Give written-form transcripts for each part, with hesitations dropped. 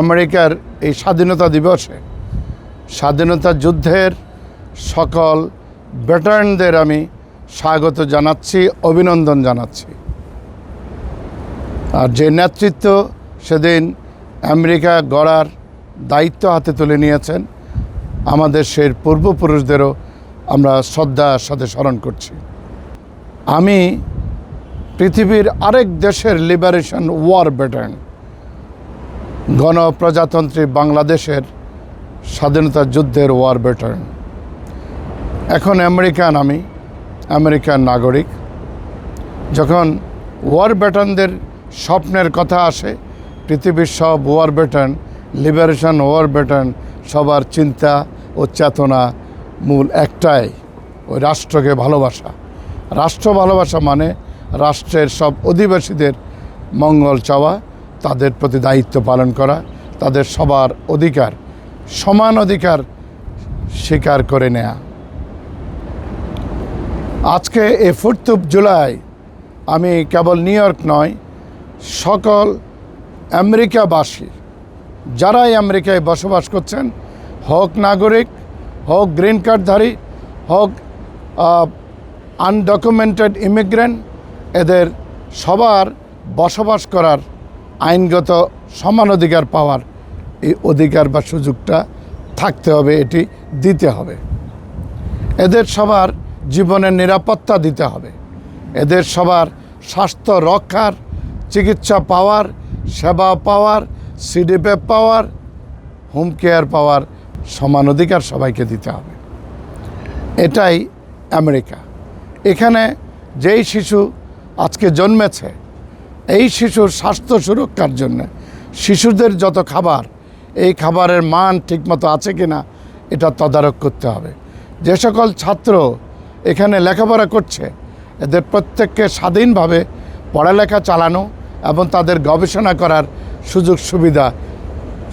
আমেরিকার এই স্বাধীনতা দিবসে স্বাধীনতা যুদ্ধের সকল ভেটারানদের আমি স্বাগত জানাচ্ছি, অভিনন্দন জানাচ্ছি। আর যে নেতৃত্ব সেদিন আমেরিকা গড়ার দায়িত্ব হাতে তুলে নিয়েছেন, আমাদের সেই পূর্বপুরুষদেরও আমরা শ্রদ্ধার সাথে স্মরণ করছি। আমি পৃথিবীর আরেক দেশের লিবারেশন ওয়ার ভেটারান, গণপ্রজাতন্ত্রী বাংলাদেশের স্বাধীনতা যুদ্ধের ওয়ার ভেটারান। এখন আমি আমেরিকান নাগরিক। যখন ওয়ার ভেটারানদের স্বপ্নের কথা আসে, পৃথিবীর সব war veteran, liberation war veteran, সবার চিন্তা ও চেতনা মূল একটাই, ওই রাষ্ট্রকে ভালোবাসা। রাষ্ট্র ভালোবাসা মানে রাষ্ট্রের সব অধিবাসীদের মঙ্গল চাওয়া, তাদের প্রতি দায়িত্ব পালন করা, তাদের সবার অধিকার, সমান অধিকার স্বীকার করে নেয়া। আজকে এই 4th of জুলাই আমি কেবল নিউ ইয়র্ক নয়, সকল আমেরিকাবাসী যারাই আমেরিকায় বসবাস করছেন, হোক নাগরিক, হোক গ্রিন কার্ডধারী, হোক আনডকুমেন্টেড ইমিগ্রেন্ট, এদের সবার বসবাস করার আইনগত সমান অধিকার পাওয়ার এই অধিকার বা সুযোগটা থাকতে হবে, এটি দিতে হবে। এদের সবার জীবনের নিরাপত্তা দিতে হবে, এদের সবার স্বাস্থ্য রক্ষার, চিকিৎসা পাওয়ার, সেবা পাওয়ার, সিডিপি পাওয়ার, হোম কেয়ার পাওয়ার সমান অধিকার সবাইকে দিতে হবে। এটাই আমেরিকা। এখানে যেই শিশু আজকে জন্মেছে, এই শিশুর স্বাস্থ্য সুরক্ষার জন্য শিশুদের যত খাবার, এই খাবারের মান ঠিকমতো আছে কিনা এটা তদারক করতে হবে। যে সকল ছাত্র এখানে লেখাপড়া করছে, এদের প্রত্যেককে স্বাধীনভাবে পড়ালেখা চালানো এবং তাদের গবেষণা করার সুযোগ সুবিধা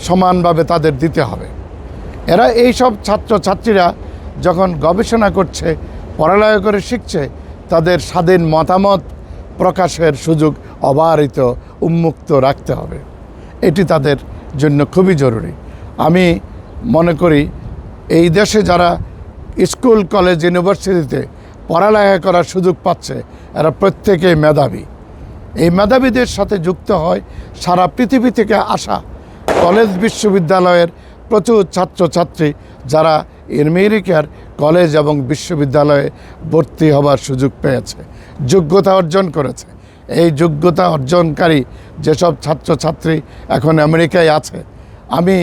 সমানভাবে তাদের দিতে হবে। এরা এই সব ছাত্রছাত্রীরা যখন গবেষণা করছে, পড়ালেখা করে শিখছে, তাদের স্বাধীন মতামত প্রকাশের সুযোগ অবারিত, উন্মুক্ত রাখতে হবে। এটি তাদের জন্য খুবই জরুরি। আমি মনে করি এই দেশে যারা স্কুল, কলেজ, ইউনিভার্সিটিতে পড়ালেখা করার সুযোগ পাচ্ছে, এরা প্রত্যেকেই মেধাবী। এই মেধাবীদের সাথে যুক্ত হয় সারা পৃথিবী থেকে আসা কলেজ, বিশ্ববিদ্যালয়ের প্রচুর ছাত্রছাত্রী, যারা আমেরিকার কলেজ এবং বিশ্ববিদ্যালয়ে ভর্তি হবার সুযোগ পেয়েছে, যোগ্যতা অর্জন করেছে। এই যোগ্যতা অর্জনকারী যেসব ছাত্রছাত্রী এখন আমেরিকায় আছে, আমি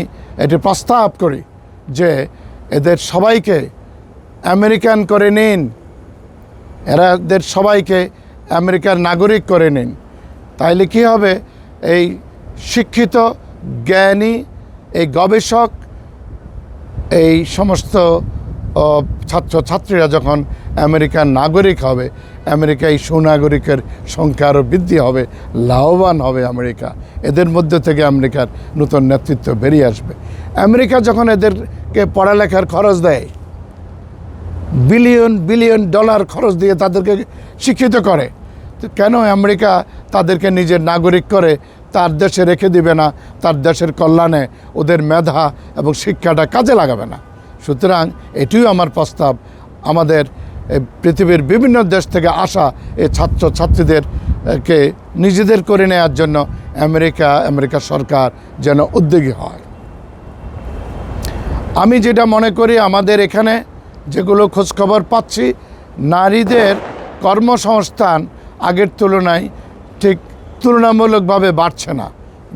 এটি প্রস্তাব করি যে এদের সবাইকে আমেরিকান করে নিন, এদের সবাইকে আমেরিকার নাগরিক করে নিন। তাইলে কি হবে? এই শিক্ষিত, জ্ঞানী, এই গবেষক, এই সমস্ত ছাত্রছাত্রীরা যখন আমেরিকার নাগরিক হবে, আমেরিকায় সুনাগরিকের সংখ্যা আরও বৃদ্ধি হবে, লাভবান হবে আমেরিকা। এদের মধ্যে থেকে আমেরিকার নতুন নেতৃত্ব বেরিয়ে আসবে। আমেরিকা যখন এদেরকে পড়ালেখার খরচ দেয়, বিলিয়ন বিলিয়ন ডলার খরচ দিয়ে তাদেরকে শিক্ষিত করে, তো কেন আমেরিকা তাদেরকে নিজের নাগরিক করে তার দেশে রেখে দিবে না? তার দেশের কল্যাণে ওদের মেধা এবং শিক্ষাটা কাজে লাগাবে না? সুতরাং এটিও আমার প্রস্তাব, আমাদের পৃথিবীর বিভিন্ন দেশ থেকে আসা এই ছাত্রছাত্রীদেরকে নিজেদের করে নেওয়ার জন্য আমেরিকা সরকার যেন উদ্যোগী হয়। আমি যেটা মনে করি, আমাদের এখানে যেগুলো খোঁজখবর পাচ্ছি, নারীদের কর্মসংস্থান আগের তুলনায় ঠিক তুলনামূলকভাবে বাড়ছে না।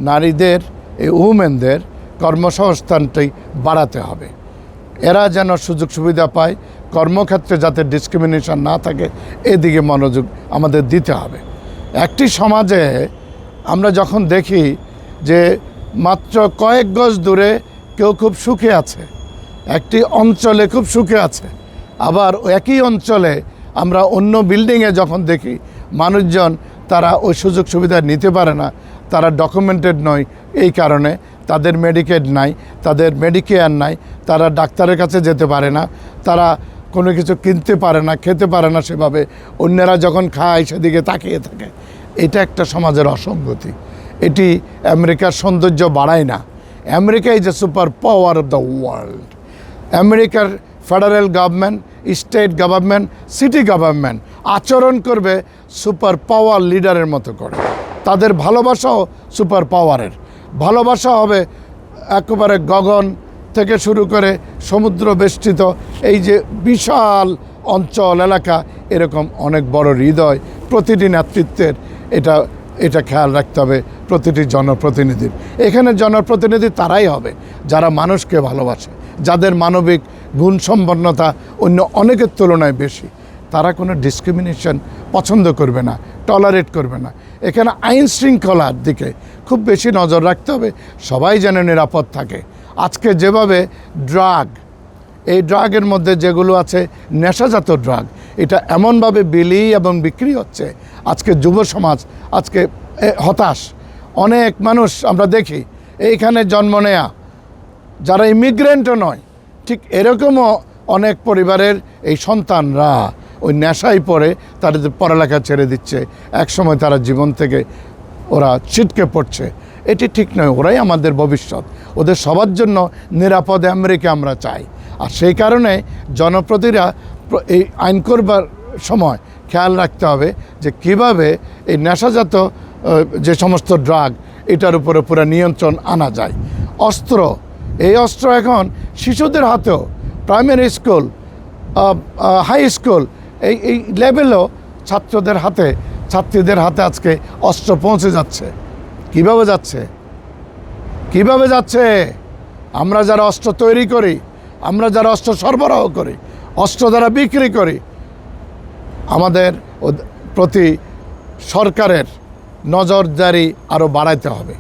নারীদের, এই উমেনদের কর্মসংস্থানটাই বাড়াতে হবে। এরা যেন সুযোগ সুবিধা পায়, কর্মক্ষেত্রে যাতে ডিসক্রিমিনেশন না থাকে, এদিকে মনোযোগ আমাদের দিতে হবে। একটি সমাজে আমরা যখন দেখি যে মাত্র কয়েক গজ দূরে কেউ খুব সুখে আছে, একটি অঞ্চলে খুব সুখে আছে, আবার একই অঞ্চলে আমরা অন্য বিল্ডিংয়ে যখন দেখি মানুষজন তারা ওই সুযোগ সুবিধা নিতে পারে না, তারা ডকুমেন্টেড নয়, এই কারণে তাদের মেডিকেড নাই, তাদের মেডিকেয়ার নাই, তারা ডাক্তারের কাছে যেতে পারে না, তারা কোনো কিছু কিনতে পারে না, খেতে পারে না সেভাবে, অন্যরা যখন খায় সেদিকে তাকিয়ে থাকে। এটা একটা সমাজের অসঙ্গতি। এটি আমেরিকার সৌন্দর্য বাড়ায় না, America is a super power of the world. আমেরিকার federal government, state government, city government আচরণ করবে সুপার পাওয়ার লিডারের মতো করে। তাদের ভালোবাসাও সুপার পাওয়ারের ভালোবাসা হবে, একেবারে গগন থেকে শুরু করে সমুদ্র বেষ্টিত এই যে বিশাল অঞ্চল এলাকা, এরকম অনেক বড় হৃদয় প্রতিটি নেতৃত্বের। এটা খেয়াল রাখতে হবে প্রতিটি জনপ্রতিনিধির। এখানে জনপ্রতিনিধি তারাই হবে যারা মানুষকে ভালোবাসে, যাদের মানবিক গুণসম্পন্নতা অন্য অনেকের তুলনায় বেশি। তারা কোনো ডিসক্রিমিনেশন পছন্দ করবে না, টলারেট করবে না। এখানে আইন শৃঙ্খলার দিকে খুব বেশি নজর রাখতে হবে, সবাই যেন নিরাপদ থাকে। আজকে যেভাবে ড্রাগ, এই ড্রাগের মধ্যে যেগুলো আছে নেশাজাত ড্রাগ, এটা এমনভাবে বিলি এবং বিক্রি হচ্ছে, আজকে যুব সমাজ আজকে হতাশ। অনেক মানুষ আমরা দেখি এইখানে জন্ম নেয়া যারা ইমিগ্রেন্টও নয়, ঠিক এরকমও অনেক পরিবারের এই সন্তানরা ওই নেশায় পড়ে তাদের পড়ালেখা ছেড়ে দিচ্ছে। একসময় তারা জীবন থেকে ওরা ছিটকে পড়ছে। এটি ঠিক নয়। ওরাই আমাদের ভবিষ্যৎ। ওদের সবার জন্য নিরাপদ আমেরিকা আমরা চাই। আর সেই কারণে জনপ্রতিনিধিরা এই আইন করবার সময় খেয়াল রাখতে হবে যে কিভাবে এই নেশাজাত যে সমস্ত ড্রাগ, এটার উপরে পুরো নিয়ন্ত্রণ আনা যায়। অস্ত্র, এই অস্ত্র এখন শিশুদের হাতেও, প্রাইমারি স্কুল, হাই স্কুল, এই লেভেলও ছাত্রদের হাতে, ছাত্রীদের হাতে আজকে অস্ত্র পৌঁছে যাচ্ছে। কিভাবে যাচ্ছে? কিভাবে যাচ্ছে? আমরা যারা অস্ত্র তৈরি করি, আমরা যারা অস্ত্র সরবরাহ করি, অস্ত্র দ্বারা বিক্রি করি, আমাদের প্রতি সরকারের নজরদারি আরও বাড়াইতে হবে,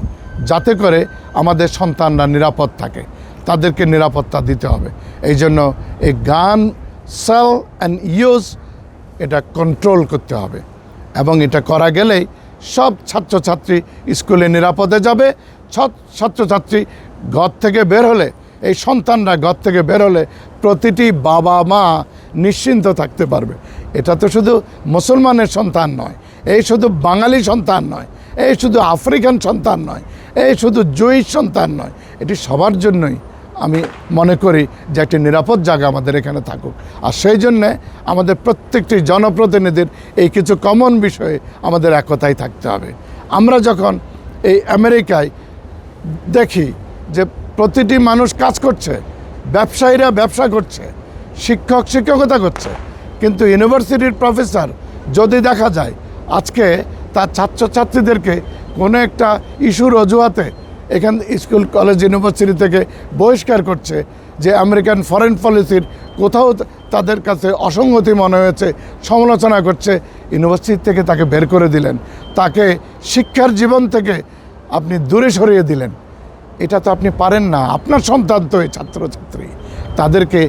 যাতে করে আমাদের সন্তানরা নিরাপদ থাকে। তাদেরকে নিরাপত্তা দিতে হবে। এই জন্য এই গান সেল অ্যান্ড ইউজ, এটা কন্ট্রোল করতে হবে। এবং এটা করা গেলেই সব ছাত্রছাত্রী স্কুলে নিরাপদে যাবে। ছাত্রছাত্রী ঘর থেকে বের হলে, এই সন্তানরা ঘর থেকে বের হলে প্রতিটি বাবা মা নিশ্চিন্ত থাকতে পারবে। এটা তো শুধু মুসলমানের সন্তান নয়, এই শুধু বাঙালি সন্তান নয়, এই শুধু আফ্রিকান সন্তান নয়, এই শুধু জুইশ সন্তান নয়, এটি সবার জন্যই আমি মনে করি যে একটি নিরাপদ জায়গা আমাদের এখানে থাকুক। আর সেই জন্যে আমাদের প্রত্যেকটি জনপ্রতিনিধির এই কিছু কমন বিষয়ে আমাদের একতাই থাকতে হবে। আমরা যখন এই আমেরিকায় দেখি যে প্রতিটি মানুষ কাজ করছে, ব্যবসায়ীরা ব্যবসা করছে, শিক্ষক শিক্ষকতা করছে, কিন্তু ইউনিভার্সিটির প্রফেসর যদি দেখা যায় আজকে তার ছাত্রছাত্রীদেরকে কোনো একটা ইস্যুর অজুহাতে এখান স্কুল কলেজ ইউনিভার্সিটি থেকে বহিষ্কার করছে, যে আমেরিকান ফরেন পলিসির কোথাও তাদের কাছে অসঙ্গতি মনে হয়েছে, সমালোচনা করছে, ইউনিভার্সিটি থেকে তাকে বের করে দিলেন, তাকে শিক্ষার জীবন থেকে আপনি দূরে সরিয়ে দিলেন। এটা তো আপনি পারেন না। আপনার সন্তান তো এই ছাত্রছাত্রী, তাদেরকে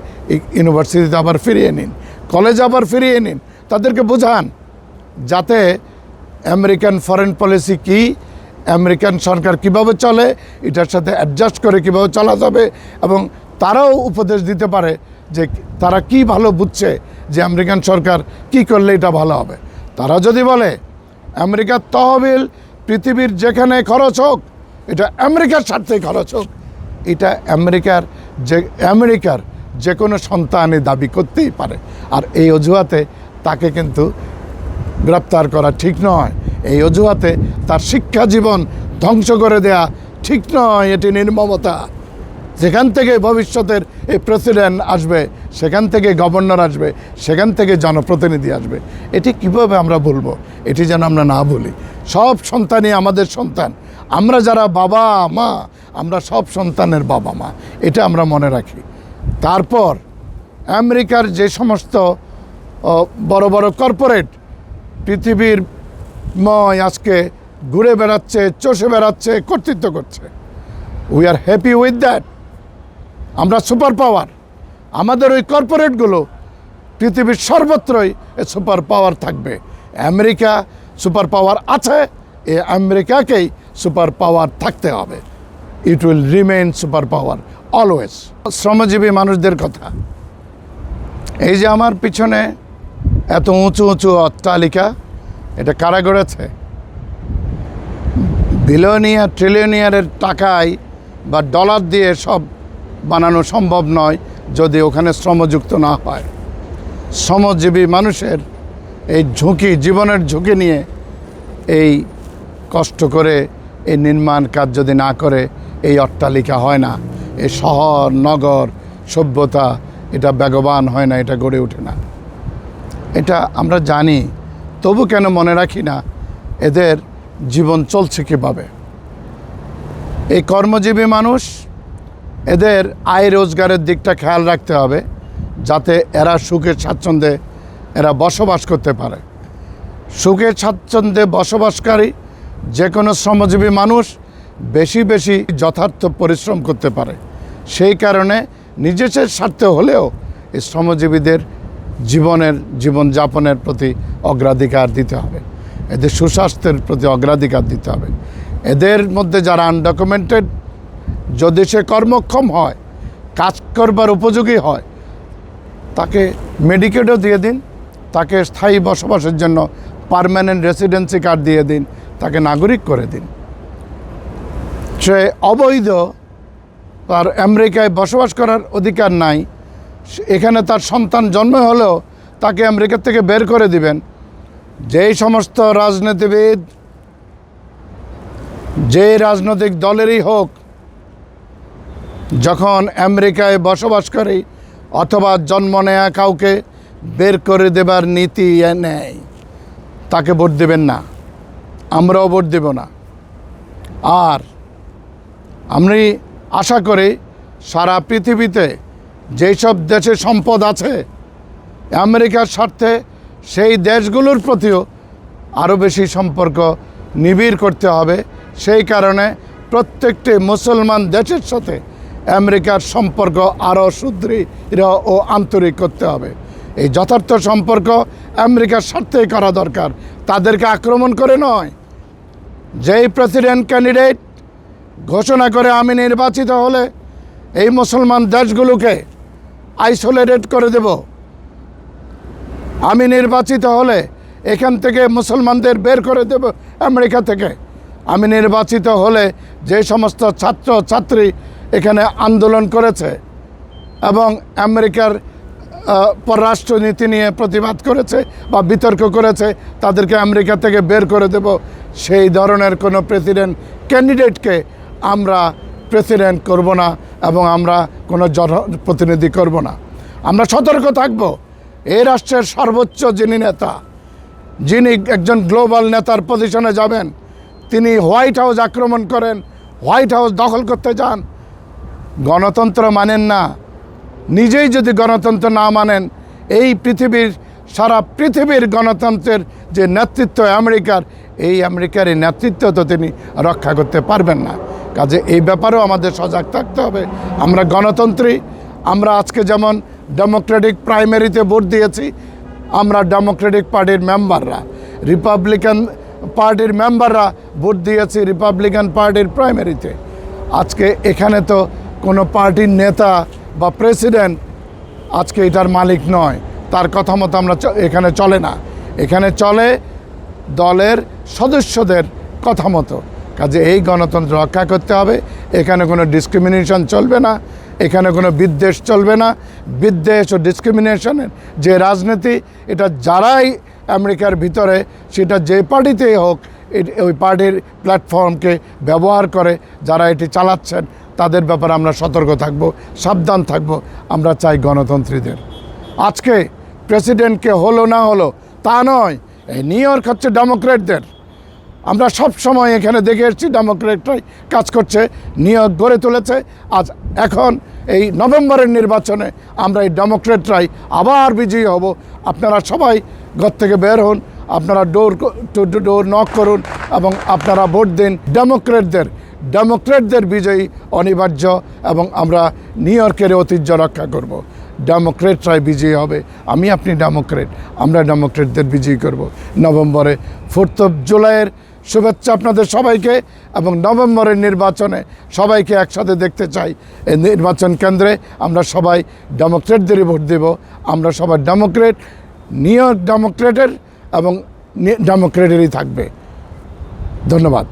ইউনিভার্সিটিতে আবার ফিরিয়ে নিন, কলেজে আবার ফিরিয়ে নিন, তাদেরকে বোঝান যাতে আমেরিকান ফরেন পলিসি কী, আমেরিকান সরকার কিভাবে চলে, এটার সাথে অ্যাডজাস্ট করে কিভাবে চলা যাবে, এবং তারাও উপদেশ দিতে পারে যে তারা কি ভালো বুঝছে যে আমেরিকান সরকার কি করলে এটা ভালো হবে। তারা যদি বলে আমেরিকার তহবিল পৃথিবীর যেখানে খরচ হোক, এটা আমেরিকার স্বার্থে খরচ হোক, এটা আমেরিকার যে কোনো সন্তানই দাবি করতেই পারে। আর এই অজুহাতে তাকে কিন্তু গ্রেপ্তার করা ঠিক নয়, এই অজুহাতে তার শিক্ষা জীবন ধ্বংস করে দেয়া ঠিক নয়। এটি নির্মমতা। যেখান থেকে ভবিষ্যতের এই প্রেসিডেন্ট আসবে, সেখান থেকে গভর্নর আসবে, সেখান থেকে জনপ্রতিনিধি আসবে, এটি কিভাবে আমরা ভুলব? এটি যেন আমরা না ভুলি। সব সন্তানই আমাদের সন্তান। আমরা যারা বাবা মা, আমরা সব সন্তানের বাবা মা, এটা আমরা মনে রাখি। তারপর আমেরিকার যে সমস্ত বড় বড় কর্পোরেট পৃথিবীর আজকে ঘুরে বেড়াচ্ছে, চষে বেড়াচ্ছে, কর্তৃত্ব করছে, we are happy with that. আমরা সুপার পাওয়ার। আমাদের ওই কর্পোরেটগুলো পৃথিবীর সর্বত্রই সুপার পাওয়ার থাকবে। আমেরিকা সুপার পাওয়ার আছে, এ আমেরিকাকেই সুপার পাওয়ার থাকতে হবে। It will remain super power always. শ্রমজীবী মানুষদের কথা, এই যে আমার পিছনে এত উঁচু উঁচু অট্টালিকা, এটা কারা গড়েছে? বিলিয়নিয়ার ট্রিলিয়নিয়ারের টাকায় বা ডলার দিয়ে সব বানানো সম্ভব নয় যদি ওখানে শ্রমযুক্ত না হয়। শ্রমজীবী মানুষের এই ঝুঁকি, জীবনের ঝুঁকি নিয়ে এই কষ্ট করে এই নির্মাণ কাজ যদি না করে এই অট্টালিকা হয় না, এই শহর নগর সভ্যতা এটা বেগবান হয় না, এটা গড়ে ওঠে না। এটা আমরা জানি, তবু কেন মনে রাখি না এদের জীবন চলছে কীভাবে। এই কর্মজীবী মানুষ, এদের আয় রোজগারের দিকটা খেয়াল রাখতে হবে যাতে এরা সুখে স্বাচ্ছন্দ্যে এরা বসবাস করতে পারে। সুখে স্বাচ্ছন্দ্যে বসবাসকারী যে কোনো শ্রমজীবী মানুষ বেশি বেশি যথার্থ পরিশ্রম করতে পারে। সেই কারণে নিজের স্বার্থে হলেও এই শ্রমজীবীদের জীবনযাপনের প্রতি অগ্রাধিকার দিতে হবে, এদের সুস্বাস্থ্যের প্রতি অগ্রাধিকার দিতে হবে। এদের মধ্যে যারা আনডকুমেন্টেড, যদি সে কর্মক্ষম হয়, কাজ করবার উপযোগী হয়, তাকে মেডিকেটও দিয়ে দিন, তাকে স্থায়ী বসবাসের জন্য পার্মানেন্ট রেসিডেন্সি কার্ড দিয়ে দিন, তাকে নাগরিক করে দিন। সে অবৈধ, তার আমেরিকায় বসবাস করার অধিকার নাই, এখানে তার সন্তান জন্ম হলেও তাকে আমেরিকা থেকে বের করে দিবেন। যেই সমস্ত রাজনীতিবিদ, যে রাজনৈতিক দলেরই হোক, যখন আমেরিকায় বসবাস করে অথবা জন্ম নেয়া কাউকে বের করে দেবার নীতি নেয়, তাকে ভোট দেবেন না, আমরাও ভোট দেব না। আর আমি আশা করি সারা পৃথিবীতে যেই সব দেশে সম্পদ আছে আমেরিকার স্বার্থে, সেই দেশগুলোর প্রতিও আরও বেশি সম্পর্ক নিবিড় করতে হবে। সেই কারণে প্রত্যেকটি মুসলমান দেশের সাথে আমেরিকার সম্পর্ক আরও সুদৃঢ় ও আন্তরিক করতে হবে। এই যথার্থ সম্পর্ক আমেরিকার স্বার্থেই করা দরকার, তাদেরকে আক্রমণ করে নয়। যেই প্রেসিডেন্ট ক্যান্ডিডেট ঘোষণা করে আমি নির্বাচিত হলে এই মুসলমান দেশগুলোকে আইসোলেটেড করে দেব, আমি নির্বাচিত হলে এখান থেকে মুসলমানদের বের করে দেব আমেরিকা থেকে, আমি নির্বাচিত হলে যে সমস্ত ছাত্র ছাত্রী এখানে আন্দোলন করেছে এবং আমেরিকার পররাষ্ট্রনীতি নিয়ে প্রতিবাদ করেছে বা বিতর্ক করেছে, তাদেরকে আমেরিকা থেকে বের করে দেব, সেই ধরনের কোনো প্রেসিডেন্ট ক্যান্ডিডেটকে আমরা প্রেসিডেন্ট করব না এবং আমরা কোনো জনপ্রতিনিধি করব না। আমরা সতর্ক থাকব। এই রাষ্ট্রের সর্বোচ্চ যিনি নেতা, যিনি একজন গ্লোবাল নেতার পজিশনে যাবেন, তিনি হোয়াইট হাউস আক্রমণ করেন, হোয়াইট হাউস দখল করতে যান, গণতন্ত্র মানেন না। নিজেই যদি গণতন্ত্র না মানেন, এই পৃথিবীর সারা পৃথিবীর গণতন্ত্রের যে নেতৃত্ব আমেরিকার, এই আমেরিকার এই নেতৃত্ব তো তিনি রক্ষা করতে পারবেন না। কাজে এই ব্যাপারেও আমাদের সজাগ থাকতে হবে। আমরা গণতন্ত্রী, আমরা আজকে যেমন ডেমোক্রেটিক প্রাইমারিতে ভোট দিয়েছি, আমরা ডেমোক্রেটিক পার্টির মেম্বাররা, রিপাবলিকান পার্টির মেম্বাররা ভোট দিয়েছি রিপাবলিকান পার্টির প্রাইমারিতে। আজকে এখানে তো কোনো পার্টির নেতা বা প্রেসিডেন্ট আজকে এটার মালিক নয়, তার কথা মতো আমরা এখানে চলে না, এখানে চলে দলের সদস্যদের কথা মতো। কাজে এই গণতন্ত্র রক্ষা করতে হবে। এখানে কোনো ডিসক্রিমিনেশন চলবে না, এখানে কোনো বিদ্বেষ চলবে না। বিদ্বেষ ও ডিসক্রিমিনেশনের যে রাজনীতি, এটা যারাই আমেরিকার ভিতরে, সেটা যে পার্টিতেই হোক, ওই পার্টির প্ল্যাটফর্মকে ব্যবহার করে যারা এটি চালাচ্ছেন, তাদের ব্যাপারে আমরা সতর্ক থাকব, সাবধান থাকব। আমরা চাই গণতন্ত্রীদের। আজকে প্রেসিডেন্টকে হলো না হলো তা নয়, এই নিউ ইয়র্ক হচ্ছে ডেমোক্রেটদের। আমরা সব সময় এখানে দেখে এসেছি ডেমোক্রেটরাই কাজ করছে, নিউ ইয়র্ক গড়ে তুলেছে। আজ এখন এই নভেম্বরের নির্বাচনে আমরা এই ডেমোক্রেটরাই আবার বিজয়ী হব। আপনারা সবাই ঘর থেকে বের হন, আপনারা ডোর টু ডোর নক করুন এবং আপনারা ভোট দিন। ডেমোক্রেটদের বিজয়ী অনিবার্য এবং আমরা নিউ ইয়র্কের ঐতিহ্য রক্ষা করব। ডেমোক্রেটরাই বিজয়ী হবে। আপনি ডেমোক্রেট, আমরা ডেমোক্রেটদের বিজয়ী করব। নভেম্বরে 4th of জুলাইয়ের শুভেচ্ছা আপনাদের সবাইকে, এবং নভেম্বরের নির্বাচনে সবাইকে একসাথে দেখতে চাই। এই নির্বাচন কেন্দ্রে আমরা সবাই ডেমোক্রেটদেরই ভোট দেব। আমরা সবাই ডেমোক্রেট, নিউ ইয়র্ক ডেমোক্রেটের এবং ডেমোক্রেটেরই থাকবে। ধন্যবাদ।